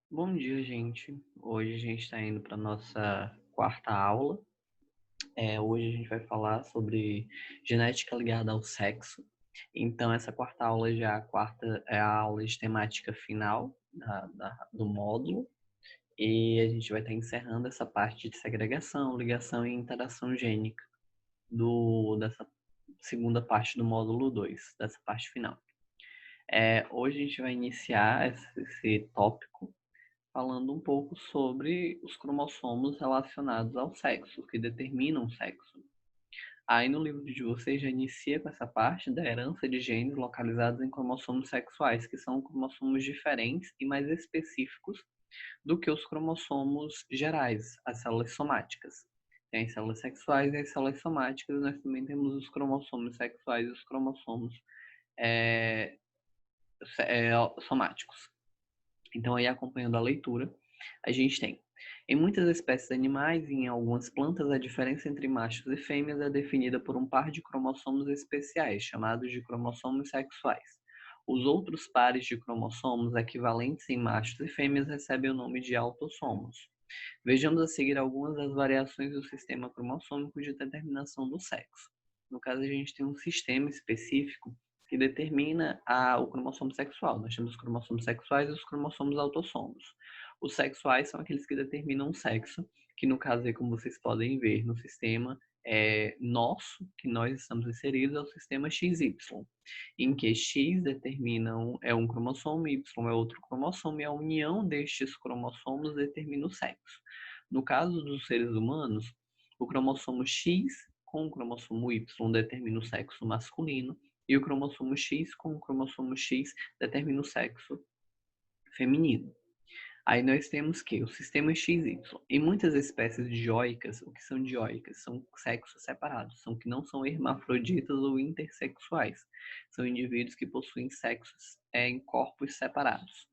Bom dia, gente. Hoje a gente está indo para nossa quarta aula. Hoje a gente vai falar sobre genética ligada ao sexo. Então, essa quarta aula já é a aula de temática final do módulo. E a gente vai estar encerrando essa parte de segregação, ligação e interação gênica dessa segunda parte do módulo 2, dessa parte final. Hoje a gente vai iniciar esse tópico falando um pouco sobre os cromossomos relacionados ao sexo, que determinam o sexo. Aí no livro de vocês já inicia com essa parte da herança de genes localizados em cromossomos sexuais, que são cromossomos diferentes e mais específicos do que os cromossomos gerais, as células somáticas. Tem as células sexuais e as células somáticas, nós também temos os cromossomos sexuais e os cromossomos é, somáticos. Então, aí acompanhando a leitura, a gente tem: em muitas espécies animais e em algumas plantas, a diferença entre machos e fêmeas é definida por um par de cromossomos especiais, chamados de cromossomos sexuais. Os outros pares de cromossomos equivalentes em machos e fêmeas recebem o nome de autossomos. Vejamos a seguir algumas das variações do sistema cromossômico de determinação do sexo. No caso, a gente tem um sistema específico que determina o cromossomo sexual. Nós temos os cromossomos sexuais e os cromossomos autossomos. Os sexuais são aqueles que determinam o sexo, que no caso aí, como vocês podem ver no sistema nosso, que nós estamos inseridos, é o sistema XY, em que X é um cromossomo, Y é outro cromossomo, e a união destes cromossomos determina o sexo. No caso dos seres humanos, o cromossomo X com o cromossomo Y determina o sexo masculino, e o cromossomo X com o cromossomo X determina o sexo feminino. Aí nós temos que o sistema XY. Em muitas espécies dioicas, o que são dioicas? São sexos separados, são que não são hermafroditas ou intersexuais. São indivíduos que possuem sexos em corpos separados.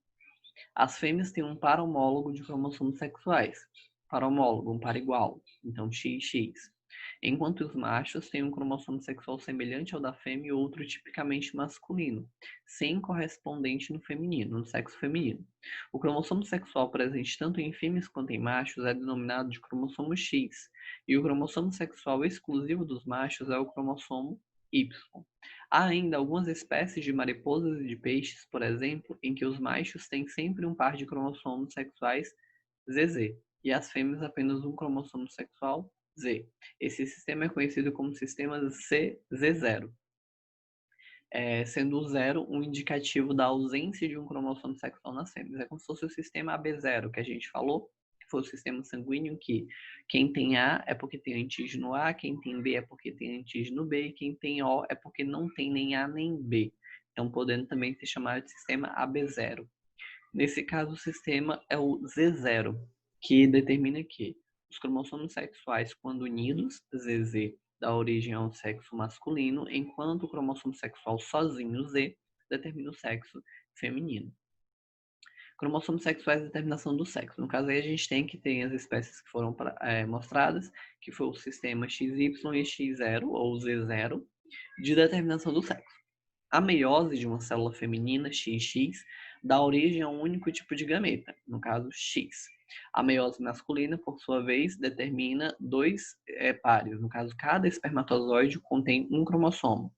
As fêmeas têm um par homólogo de cromossomos sexuais. Par homólogo, um par igual, então XX. Enquanto os machos têm um cromossomo sexual semelhante ao da fêmea e outro tipicamente masculino, sem correspondente no feminino, no sexo feminino. O cromossomo sexual presente tanto em fêmeas quanto em machos é denominado de cromossomo X, e o cromossomo sexual exclusivo dos machos é o cromossomo Y. Há ainda algumas espécies de mariposas e de peixes, por exemplo, em que os machos têm sempre um par de cromossomos sexuais ZZ e as fêmeas apenas um cromossomo sexual Z. Esse sistema é conhecido como sistema CZ0, sendo o zero um indicativo da ausência de um cromossomo sexual nas fêmeas. É como se fosse o sistema AB0 que a gente falou, que foi o sistema sanguíneo que quem tem A é porque tem antígeno A, quem tem B é porque tem antígeno B, e quem tem O é porque não tem nem A nem B. Então, podendo também ser chamado de sistema AB0. Nesse caso, o sistema é o Z0, que determina que os cromossomos sexuais, quando unidos, ZZ, dá origem ao sexo masculino, enquanto o cromossomo sexual sozinho, Z, determina o sexo feminino. Cromossomos sexuais e determinação do sexo. No caso aí a gente tem que ter as espécies que foram mostradas, que foi o sistema XY e X0, ou Z0, de determinação do sexo. A meiose de uma célula feminina, XX, dá origem a um único tipo de gameta, no caso X. A meiose masculina, por sua vez, determina dois pares. No caso, cada espermatozoide contém um cromossomo.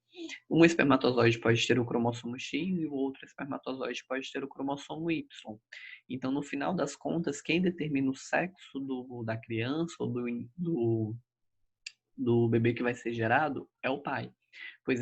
Um espermatozoide pode ter o cromossomo X e o outro espermatozoide pode ter o cromossomo Y. Então, no final das contas, quem determina o sexo da criança ou do bebê que vai ser gerado é o pai. Pois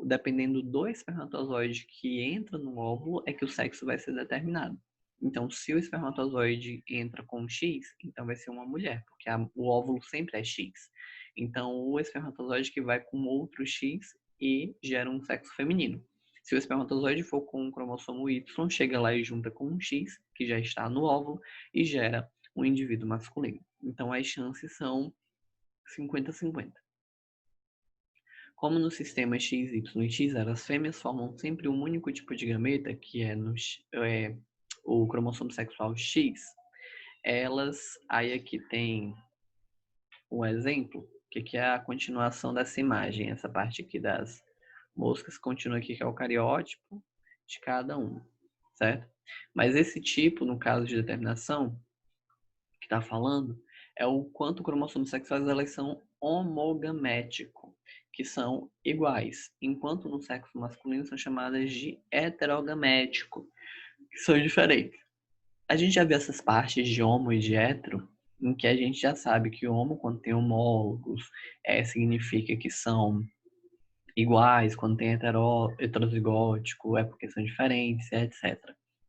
dependendo do espermatozoide que entra no óvulo, é que o sexo vai ser determinado. Então, se o espermatozoide entra com X, então vai ser uma mulher, porque o óvulo sempre é X. Então, o espermatozoide que vai com outro X e gera um sexo feminino. Se o espermatozoide for com um cromossomo Y, chega lá e junta com um X, que já está no óvulo, e gera um indivíduo masculino. Então, as chances são 50-50. Como no sistema XY e X0 as fêmeas formam sempre um único tipo de gameta, que é o cromossomo sexual X, aí aqui tem um exemplo, que é a continuação dessa imagem, essa parte aqui das moscas, continua aqui que é o cariótipo de cada um. certo? Mas esse tipo, no caso de determinação, que está falando, é o quanto cromossomos sexuais elas são homogamético, que são iguais, enquanto no sexo masculino são chamadas de heterogamético, que são diferentes. A gente já viu essas partes de homo e de hetero, em que a gente já sabe que homo, quando tem homólogos, significa que são iguais, quando tem heterozigótico, é porque são diferentes, etc.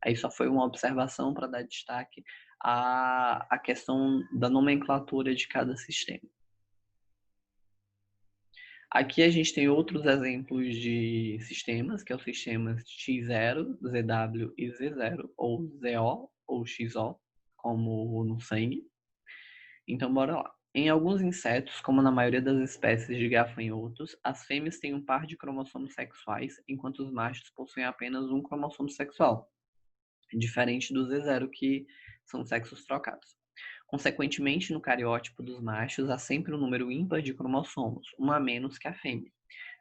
Aí só foi uma observação para dar destaque à questão da nomenclatura de cada sistema. Aqui a gente tem outros exemplos de sistemas, que é o sistema X0, ZW e Z0, ou ZO ou XO, como no sangue. Então, bora lá. Em alguns insetos, como na maioria das espécies de gafanhotos, as fêmeas têm um par de cromossomos sexuais, enquanto os machos possuem apenas um cromossomo sexual, diferente do Z0, que são sexos trocados. Consequentemente, no cariótipo dos machos, há sempre um número ímpar de cromossomos, um a menos que a fêmea.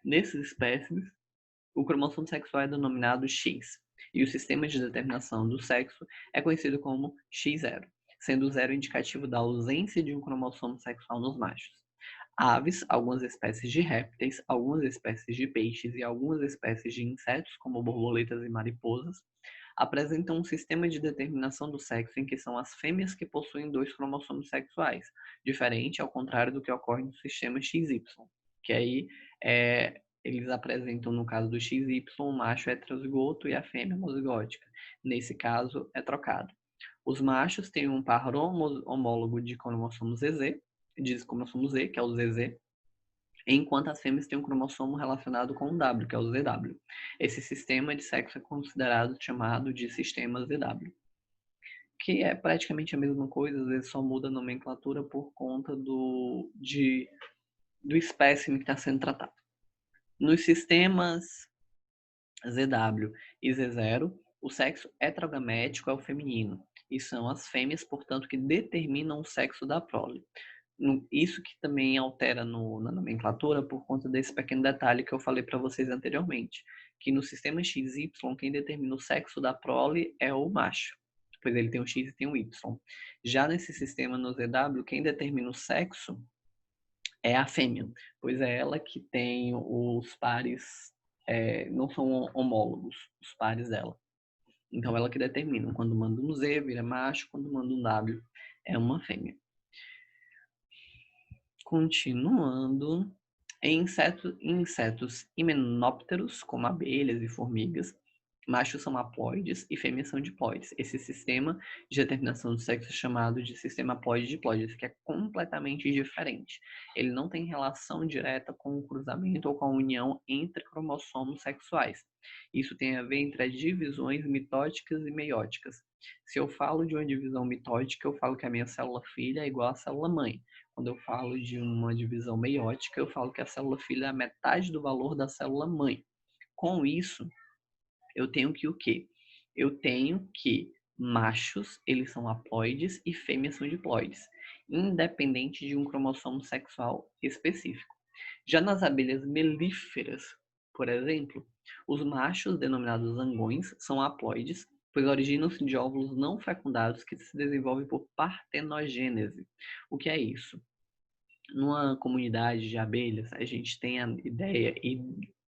Nessas espécies, o cromossomo sexual é denominado X, e o sistema de determinação do sexo é conhecido como X0, sendo o zero indicativo da ausência de um cromossomo sexual nos machos. Aves, algumas espécies de répteis, algumas espécies de peixes e algumas espécies de insetos, como borboletas e mariposas, apresentam um sistema de determinação do sexo em que são as fêmeas que possuem dois cromossomos sexuais, diferente ao contrário do que ocorre no sistema XY, que aí eles apresentam, no caso do XY, o macho heterozigoto e a fêmea homozigótica. Nesse caso, é trocado. Os machos têm um par homólogo de cromossomo ZZ, diz cromossomo Z, que é o ZZ, enquanto as fêmeas têm um cromossomo relacionado com o W, que é o ZW. Esse sistema de sexo é considerado chamado de sistema ZW, que é praticamente a mesma coisa, às vezes só muda a nomenclatura por conta do espécime que está sendo tratado. Nos sistemas ZW e Z0, o sexo heterogamético é o feminino, e são as fêmeas, portanto, que determinam o sexo da prole. Isso que também altera na nomenclatura por conta desse pequeno detalhe que eu falei para vocês anteriormente, que no sistema XY, quem determina o sexo da prole é o macho, pois ele tem o X e tem o Y. Já nesse sistema no ZW, quem determina o sexo é a fêmea, pois é ela que tem os pares, não são homólogos, os pares dela. Então ela que determina, quando manda um Z vira macho, quando manda um W é uma fêmea. Continuando, em insetos himenópteros, como abelhas e formigas, machos são haploides e fêmeas são diploides. Esse sistema de determinação do sexo é chamado de sistema haploide-diploide, que é completamente diferente. Ele não tem relação direta com o cruzamento ou com a união entre cromossomos sexuais. Isso tem a ver entre as divisões mitóticas e meióticas. Se eu falo de uma divisão mitótica, eu falo que a minha célula filha é igual à célula mãe. Quando eu falo de uma divisão meiótica, eu falo que a célula filha é a metade do valor da célula mãe. Com isso, eu tenho que o quê? Eu tenho que machos, eles são haploides e fêmeas são diploides, independente de um cromossomo sexual específico. Já nas abelhas melíferas, por exemplo, os machos, denominados zangões, são haploides, pois originam-se de óvulos não fecundados que se desenvolvem por partenogênese. O que é isso? Numa comunidade de abelhas, a gente tem a ideia e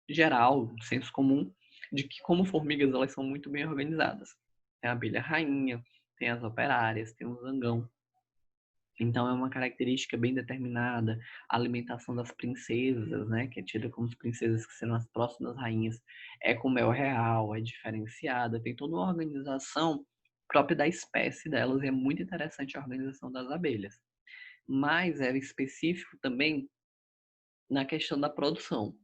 geral, senso comum, de que como formigas elas são muito bem organizadas. Tem a abelha rainha, tem as operárias, tem o zangão. Então é uma característica bem determinada. A alimentação das princesas, né, que é tida como as princesas que serão as próximas rainhas, é com mel real, é diferenciada, tem toda uma organização própria da espécie delas e é muito interessante a organização das abelhas. Mas era específico também na questão da produção.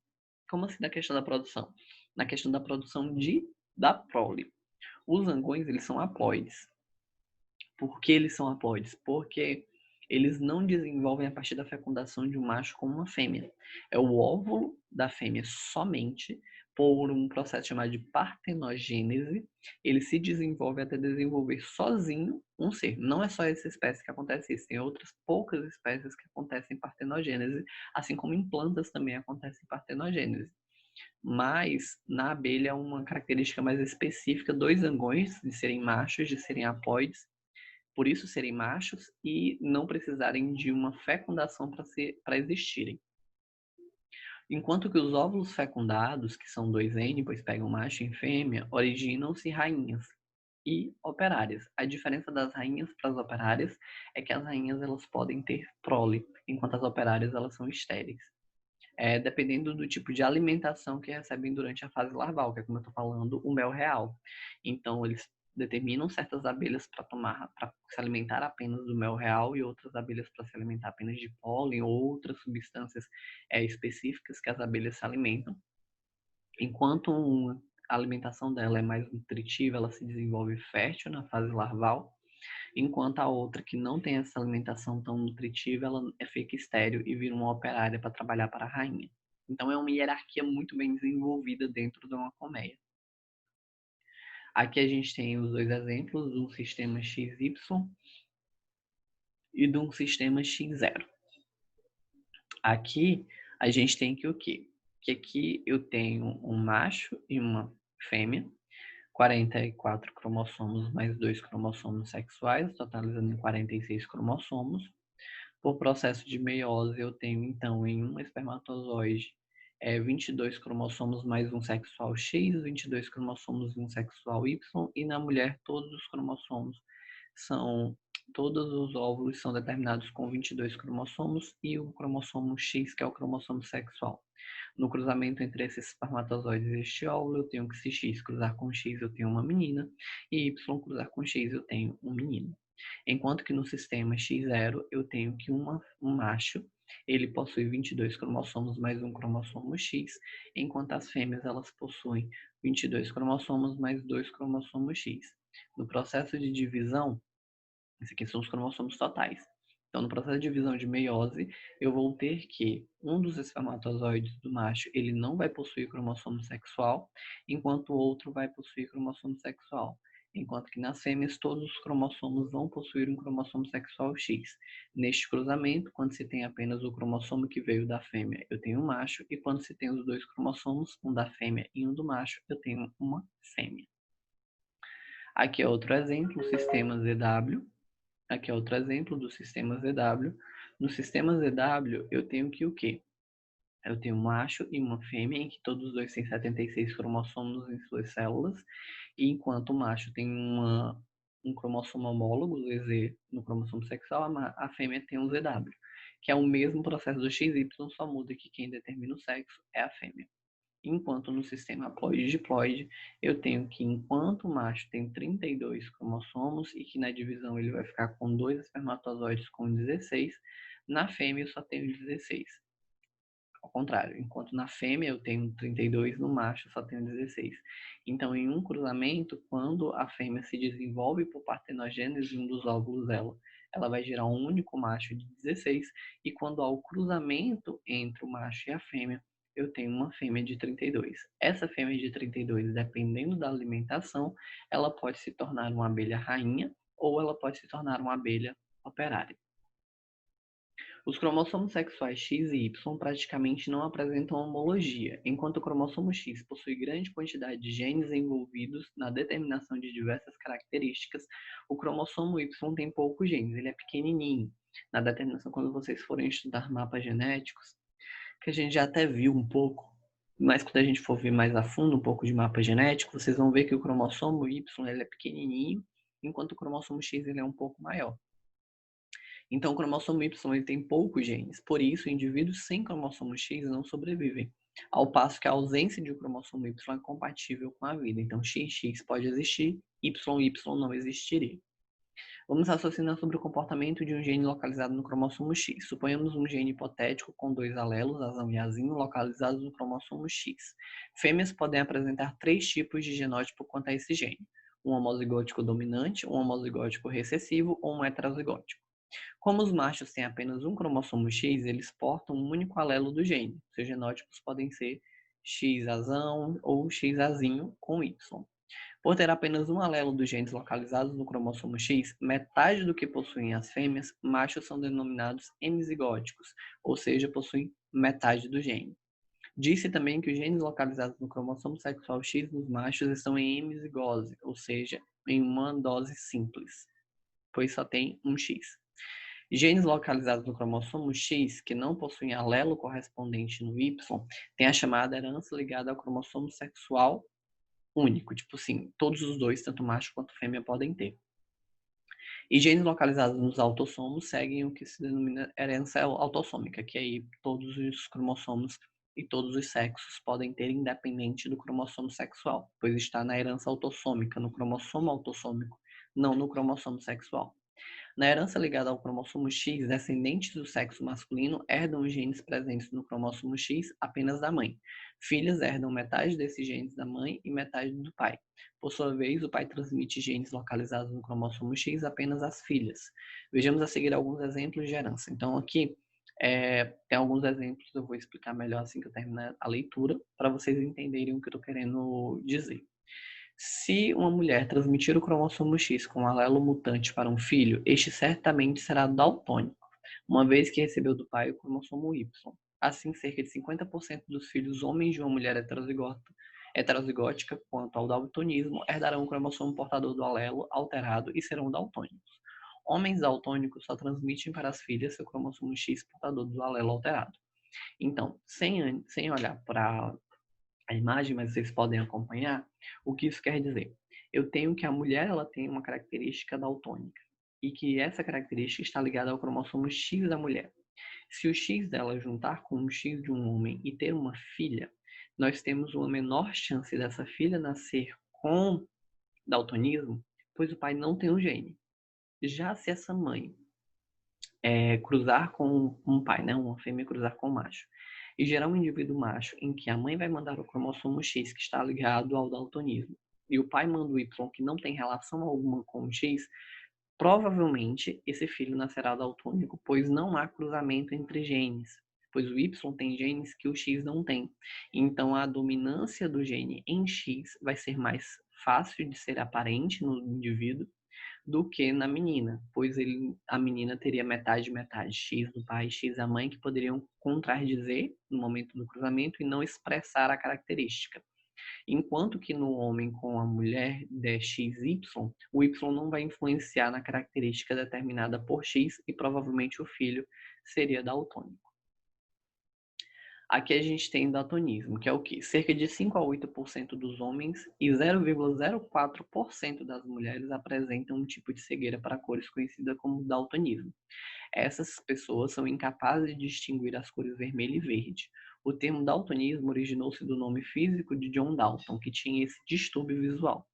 Como assim na questão da produção? Na questão da produção da prole. Os zangões, eles são haploides. Por que eles são haploides? Porque eles não desenvolvem a partir da fecundação de um macho com uma fêmea. É o óvulo da fêmea somente, por um processo chamado de partenogênese, ele se desenvolve até desenvolver sozinho um ser. Não é só essa espécie que acontece isso, tem outras poucas espécies que acontecem em partenogênese, assim como em plantas também acontece em partenogênese. Mas na abelha é uma característica mais específica dos zangões de serem machos, de serem haploides, por isso serem machos e não precisarem de uma fecundação para existirem. Enquanto que os óvulos fecundados, que são 2N, pois pegam macho e fêmea, originam-se rainhas e operárias. A diferença das rainhas para as operárias é que as rainhas elas podem ter prole, enquanto as operárias elas são estéreis. Dependendo do tipo de alimentação que recebem durante a fase larval, que é como eu estou falando, o mel real. Então, eles determinam certas abelhas para se alimentar apenas do mel real e outras abelhas para se alimentar apenas de pólen ou outras substâncias específicas que as abelhas se alimentam. Enquanto a alimentação dela é mais nutritiva, ela se desenvolve fértil na fase larval, enquanto a outra, que não tem essa alimentação tão nutritiva, ela fica estéril e vira uma operária para trabalhar para a rainha. Então, é uma hierarquia muito bem desenvolvida dentro de uma colmeia. Aqui a gente tem os dois exemplos, um sistema XY e de um sistema X0. Aqui a gente tem que o quê? Que aqui eu tenho um macho e uma fêmea, 44 cromossomos mais 2 cromossomos sexuais, totalizando em 46 cromossomos. Por processo de meiose, eu tenho, então, em um espermatozoide, 22 cromossomos mais um sexual X, 22 cromossomos e um sexual Y, e na mulher todos os cromossomos todos os óvulos são determinados com 22 cromossomos e o cromossomo X, que é o cromossomo sexual. No cruzamento entre esses espermatozoides e este óvulo, eu tenho que se X cruzar com X, eu tenho uma menina, e Y cruzar com X, eu tenho um menino. Enquanto que no sistema X0, eu tenho que um macho, ele possui 22 cromossomos mais um cromossomo X, enquanto as fêmeas elas possuem 22 cromossomos mais 2 cromossomos X. No processo de divisão, esses aqui são os cromossomos totais. Então, no processo de divisão de meiose, eu vou ter que um dos espermatozoides do macho, ele não vai possuir cromossomo sexual, enquanto o outro vai possuir cromossomo sexual. Enquanto que nas fêmeas, todos os cromossomos vão possuir um cromossomo sexual X. Neste cruzamento, quando se tem apenas o cromossomo que veio da fêmea, eu tenho um macho, e quando se tem os dois cromossomos, um da fêmea e um do macho, eu tenho uma fêmea. Aqui é outro exemplo, o sistema ZW. Aqui é outro exemplo do sistema ZW. No sistema ZW, eu tenho que o quê? Eu tenho um macho e uma fêmea, em que todos os dois têm 76 cromossomos em suas células, e enquanto o macho tem um cromossomo homólogo, o ZZ, no cromossomo sexual, a fêmea tem um ZW, que é o mesmo processo do XY, só muda que quem determina o sexo é a fêmea. Enquanto no sistema haploide-diploide, eu tenho que, enquanto o macho tem 32 cromossomos e que na divisão ele vai ficar com 2 espermatozoides com 16, na fêmea eu só tenho 16. Ao contrário, enquanto na fêmea eu tenho 32, no macho eu só tenho 16. Então, em um cruzamento, quando a fêmea se desenvolve por partenogênese de um dos óvulos dela, ela vai gerar um único macho de 16, e quando há o cruzamento entre o macho e a fêmea, eu tenho uma fêmea de 32. Essa fêmea de 32, dependendo da alimentação, ela pode se tornar uma abelha rainha ou ela pode se tornar uma abelha operária. Os cromossomos sexuais X e Y praticamente não apresentam homologia, enquanto o cromossomo X possui grande quantidade de genes envolvidos na determinação de diversas características, o cromossomo Y tem poucos genes, ele é pequenininho. Na determinação, quando vocês forem estudar mapas genéticos, que a gente já até viu um pouco, mas quando a gente for ver mais a fundo um pouco de mapa genético, vocês vão ver que o cromossomo Y ele é pequenininho, enquanto o cromossomo X ele é um pouco maior. Então, o cromossomo Y ele tem poucos genes, por isso, indivíduos sem cromossomo X não sobrevivem, ao passo que a ausência de um cromossomo Y é compatível com a vida. Então, XX pode existir, YY não existiria. Vamos raciocinar sobre o comportamento de um gene localizado no cromossomo X. Suponhamos um gene hipotético com dois alelos, azão e azinho, localizados no cromossomo X. Fêmeas podem apresentar 3 tipos de genótipo quanto a esse gene: um homozigótico dominante, um homozigótico recessivo ou um heterozigótico. Como os machos têm apenas um cromossomo X, eles portam um único alelo do gene. Seus genótipos podem ser X-azão ou X-azinho com Y. Por ter apenas um alelo dos genes localizados no cromossomo X, metade do que possuem as fêmeas, machos são denominados hemizigóticos, ou seja, possuem metade do gene. Disse também que os genes localizados no cromossomo sexual X nos machos estão em hemizigose, ou seja, em uma dose simples, pois só tem um X. Genes localizados no cromossomo X que não possuem alelo correspondente no Y têm a chamada herança ligada ao cromossomo sexual único. Tipo assim, todos os dois, tanto macho quanto fêmea, podem ter. E genes localizados nos autossomos seguem o que se denomina herança autossômica, que aí todos os cromossomos e todos os sexos podem ter independente do cromossomo sexual, pois está na herança autossômica, no cromossomo autossômico, não no cromossomo sexual. Na herança ligada ao cromossomo X, descendentes do sexo masculino herdam os genes presentes no cromossomo X apenas da mãe. Filhas herdam metade desses genes da mãe e metade do pai. Por sua vez, o pai transmite genes localizados no cromossomo X apenas às filhas. Vejamos a seguir alguns exemplos de herança. Então, aqui tem alguns exemplos, eu vou explicar melhor assim que eu terminar a leitura, para vocês entenderem o que eu estou querendo dizer. Se uma mulher transmitir o cromossomo X com um alelo mutante para um filho, este certamente será daltônico, uma vez que recebeu do pai o cromossomo Y. Assim, cerca de 50% dos filhos homens de uma mulher heterozigótica quanto ao daltonismo herdarão o cromossomo portador do alelo alterado e serão daltônicos. Homens daltônicos só transmitem para as filhas seu cromossomo X portador do alelo alterado. Então, sem olhar para a imagem, mas vocês podem acompanhar o que isso quer dizer. Eu tenho que a mulher ela tem uma característica daltônica e que essa característica está ligada ao cromossomo X da mulher. Se o X dela juntar com o X de um homem e ter uma filha, nós temos uma menor chance dessa filha nascer com daltonismo, pois o pai não tem o gene. Já se essa mãe cruzar com um pai, né, uma fêmea cruzar com um macho, e gerar um indivíduo macho em que a mãe vai mandar o cromossomo X, que está ligado ao daltonismo, e o pai manda o Y, que não tem relação alguma com o X, provavelmente esse filho nascerá daltônico, pois não há cruzamento entre genes, pois o Y tem genes que o X não tem. Então a dominância do gene em X vai ser mais fácil de ser aparente no indivíduo do que na menina, pois a menina teria metade, metade, X do pai, X da mãe, que poderiam contradizer no momento do cruzamento e não expressar a característica. Enquanto que no homem com a mulher de XY, o Y não vai influenciar na característica determinada por X e provavelmente o filho seria daltônico. Aqui a gente tem daltonismo, que é o quê? Cerca de 5 a 8% dos homens e 0,04% das mulheres apresentam um tipo de cegueira para cores conhecida como daltonismo. Essas pessoas são incapazes de distinguir as cores vermelho e verde. O termo daltonismo originou-se do nome físico de John Dalton, que tinha esse distúrbio visual.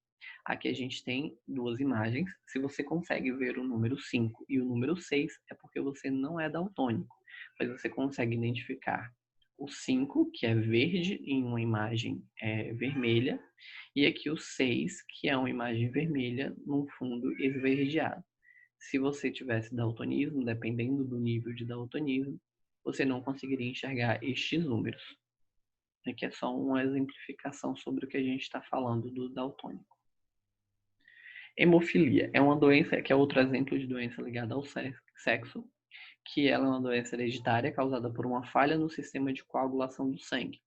Aqui a gente tem duas imagens. Se você consegue ver o número 5 e o número 6, é porque você não é daltônico, mas você consegue identificar o 5, que é verde, em uma imagem vermelha, e aqui o 6, que é uma imagem vermelha num fundo esverdeado. Se você tivesse daltonismo, dependendo do nível de daltonismo, você não conseguiria enxergar estes números. Aqui é só uma exemplificação sobre o que a gente está falando do daltônico. Hemofilia é uma doença que é outro exemplo de doença ligada ao sexo, que ela é uma doença hereditária causada por uma falha no sistema de coagulação do sangue.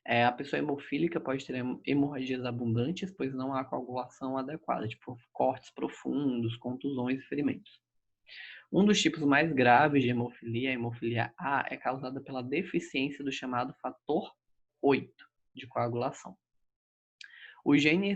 A pessoa hemofílica pode ter hemorragias abundantes, pois não há coagulação adequada, tipo cortes profundos, contusões e ferimentos. Um dos tipos mais graves de hemofilia, a hemofilia A, é causada pela deficiência do chamado fator 8 de coagulação. O gene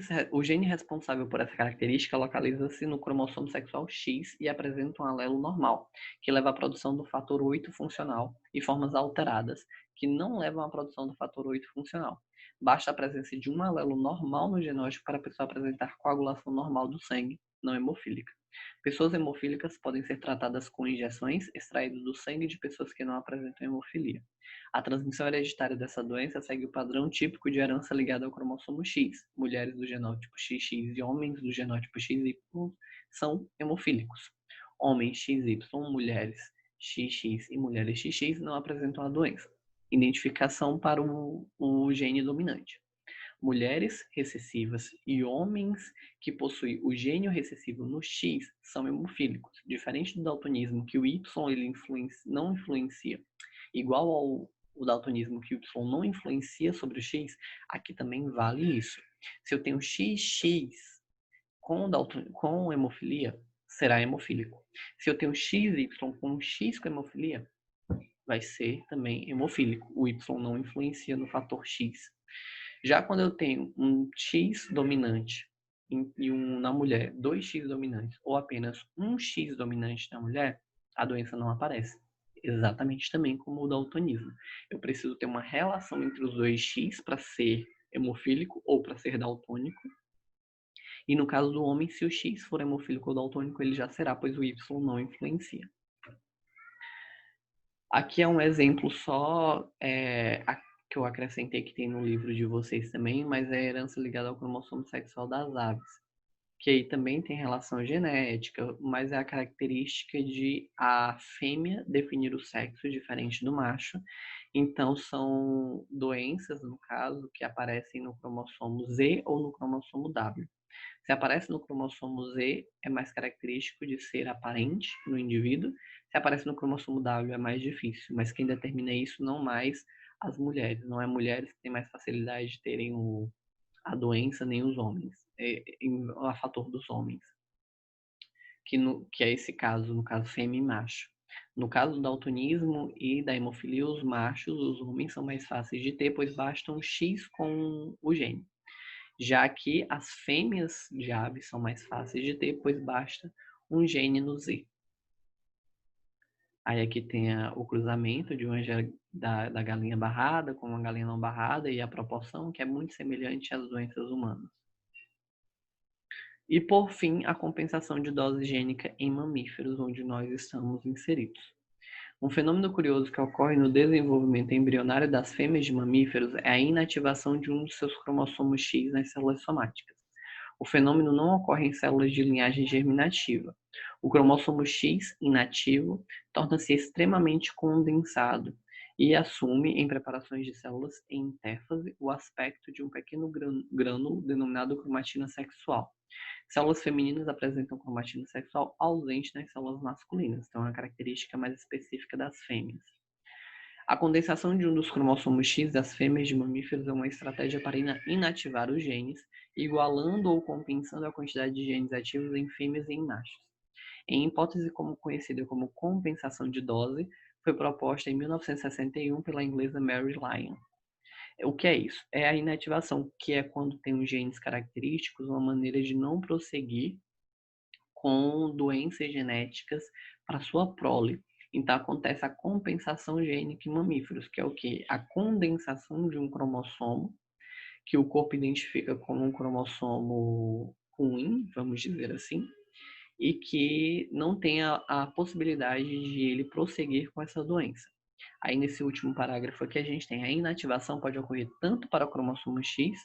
responsável por essa característica localiza-se no cromossomo sexual X e apresenta um alelo normal, que leva à produção do fator 8 funcional, e formas alteradas, que não levam à produção do fator 8 funcional. Basta a presença de um alelo normal no genótipo para a pessoa apresentar coagulação normal do sangue, não hemofílica. Pessoas hemofílicas podem ser tratadas com injeções extraídas do sangue de pessoas que não apresentam hemofilia. A transmissão hereditária dessa doença segue o padrão típico de herança ligada ao cromossomo X. Mulheres do genótipo XX e homens do genótipo XY são hemofílicos. Homens XY, mulheres XX e mulheres XX não apresentam a doença. Identificação para o gene dominante. Mulheres recessivas e homens que possuem o gênio recessivo no X são hemofílicos, diferente do daltonismo, que o Y ele não influencia. Igual ao o daltonismo que o Y não influencia sobre o X, aqui também vale isso. Se eu tenho XX com hemofilia, será hemofílico. Se eu tenho XY com X com hemofilia, vai ser também hemofílico. O Y não influencia no fator X. Já quando eu tenho um X dominante na mulher, 2X dominantes, ou apenas um X dominante na mulher, a doença não aparece. Exatamente também como o daltonismo. Eu preciso ter uma relação entre os dois X para ser hemofílico ou para ser daltônico. E no caso do homem, se o X for hemofílico ou daltônico, ele já será, pois o Y não influencia. Aqui é um exemplo só que eu acrescentei que tem no livro de vocês também, mas é a herança ligada ao cromossomo sexual das aves, que aí também tem relação genética, mas é a característica de a fêmea definir o sexo diferente do macho. Então, são doenças, no caso, que aparecem no cromossomo Z ou no cromossomo W. Se aparece no cromossomo Z, é mais característico de ser aparente no indivíduo. Se aparece no cromossomo W, é mais difícil. Mas quem determina isso não mais as mulheres. Não é mulheres que têm mais facilidade de terem a doença, nem os homens. É a fator dos homens. Que é esse caso, no caso fêmea e macho. No caso do daltonismo e da hemofilia, os machos, os homens, são mais fáceis de ter, pois basta um X com o gene. Já que as fêmeas de aves são mais fáceis de ter, pois basta um gene no Z. Aí aqui tem o cruzamento de uma da galinha barrada com uma galinha não barrada e a proporção, que é muito semelhante às doenças humanas. E, por fim, a compensação de dose gênica em mamíferos, onde nós estamos inseridos. Um fenômeno curioso que ocorre no desenvolvimento embrionário das fêmeas de mamíferos é a inativação de um de seus cromossomos X nas células somáticas. O fenômeno não ocorre em células de linhagem germinativa. O cromossomo X inativo torna-se extremamente condensado e assume, em preparações de células em interfase, o aspecto de um pequeno grânulo denominado cromatina sexual. Células femininas apresentam cromatina sexual ausente nas células masculinas, então é uma característica mais específica das fêmeas. A condensação de um dos cromossomos X das fêmeas de mamíferos é uma estratégia para inativar os genes, igualando ou compensando a quantidade de genes ativos em fêmeas e em machos. Em hipótese conhecida como compensação de dose, foi proposta em 1961 pela inglesa Mary Lyon. O que é isso? É a inativação, que é quando tem os genes característicos, uma maneira de não prosseguir com doenças genéticas para sua prole. Então acontece a compensação gênica em mamíferos, que é o quê? A condensação de um cromossomo que o corpo identifica como um cromossomo ruim, vamos dizer assim, e que não tem a possibilidade de ele prosseguir com essa doença. Aí nesse último parágrafo aqui a gente tem a inativação pode ocorrer tanto para o cromossomo X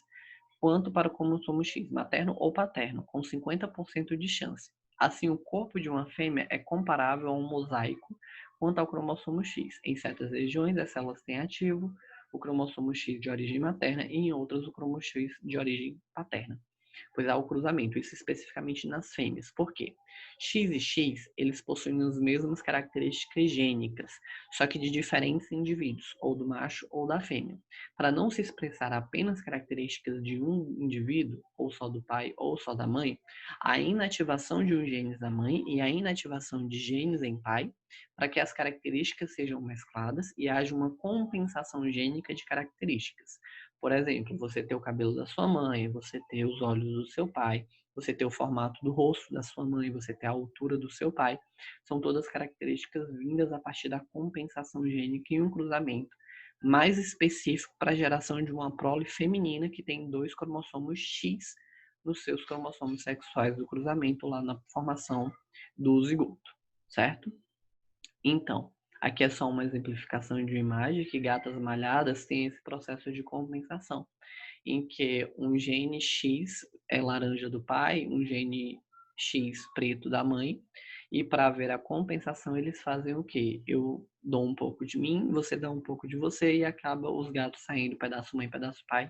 quanto para o cromossomo X, materno ou paterno, com 50% de chance. Assim, o corpo de uma fêmea é comparável a um mosaico quanto ao cromossomo X. Em certas regiões, as células têm ativo o cromossomo X de origem materna e em outras o cromossomo X de origem paterna, pois há o cruzamento, isso especificamente nas fêmeas. Por quê? X e X, eles possuem as mesmas características gênicas, só que de diferentes indivíduos, ou do macho ou da fêmea. Para não se expressar apenas características de um indivíduo, ou só do pai ou só da mãe, a inativação de um genes da mãe e a inativação de genes em pai, para que as características sejam mescladas e haja uma compensação gênica de características. Por exemplo, você ter o cabelo da sua mãe, você ter os olhos do seu pai, você ter o formato do rosto da sua mãe, você ter a altura do seu pai. São todas características vindas a partir da compensação gênica e um cruzamento mais específico para a geração de uma prole feminina que tem 2 cromossomos X nos seus cromossomos sexuais do cruzamento lá na formação do zigoto, certo? Então, aqui é só uma exemplificação de uma imagem que gatas malhadas têm esse processo de compensação, em que um gene X é laranja do pai, um gene X preto da mãe, e para haver a compensação eles fazem o quê? Eu dou um pouco de mim, você dá um pouco de você e acaba os gatos saindo pedaço mãe, pedaço pai,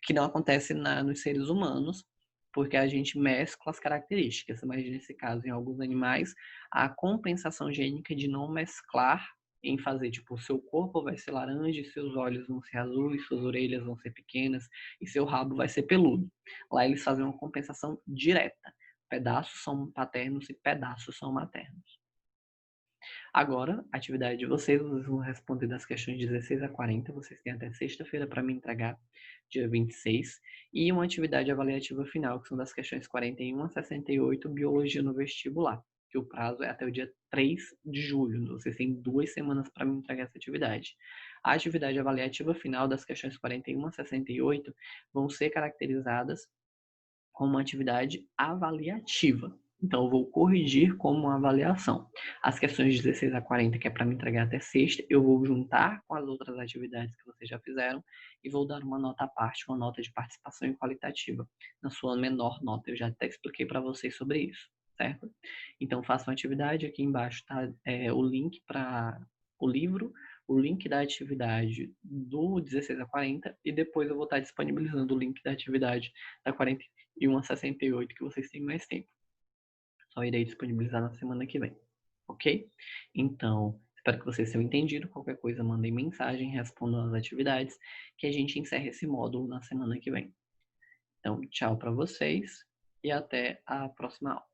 que não acontece nos seres humanos, porque a gente mescla as características, mas nesse caso, em alguns animais, a compensação gênica de não mesclar em fazer, tipo, o seu corpo vai ser laranja, e seus olhos vão ser azuis, suas orelhas vão ser pequenas e seu rabo vai ser peludo. Lá eles fazem uma compensação direta. Pedaços são paternos e pedaços são maternos. Agora, a atividade de vocês vão responder das questões 16 a 40. Vocês têm até sexta-feira para me entregar, dia 26. E uma atividade avaliativa final, que são das questões 41 a 68, Biologia no Vestibular, que o prazo é até o dia 3 de julho. Vocês têm 2 semanas para me entregar essa atividade. A atividade avaliativa final das questões 41 a 68 vão ser caracterizadas como uma atividade avaliativa. Então, eu vou corrigir como uma avaliação. As questões 16 a 40, que é para me entregar até sexta, eu vou juntar com as outras atividades que vocês já fizeram e vou dar uma nota à parte, uma nota de participação e qualitativa, na sua menor nota. Eu já até expliquei para vocês sobre isso, certo? Então, façam a atividade. Aqui embaixo está o link para o livro, o link da atividade do 16 a 40 e depois eu vou estar disponibilizando o link da atividade da 41 a 68, que vocês têm mais tempo. Só irei disponibilizar na semana que vem, ok? Então, espero que vocês tenham entendido. Qualquer coisa, mandem mensagem, respondam as atividades, que a gente encerra esse módulo na semana que vem. Então, tchau para vocês e até a próxima aula.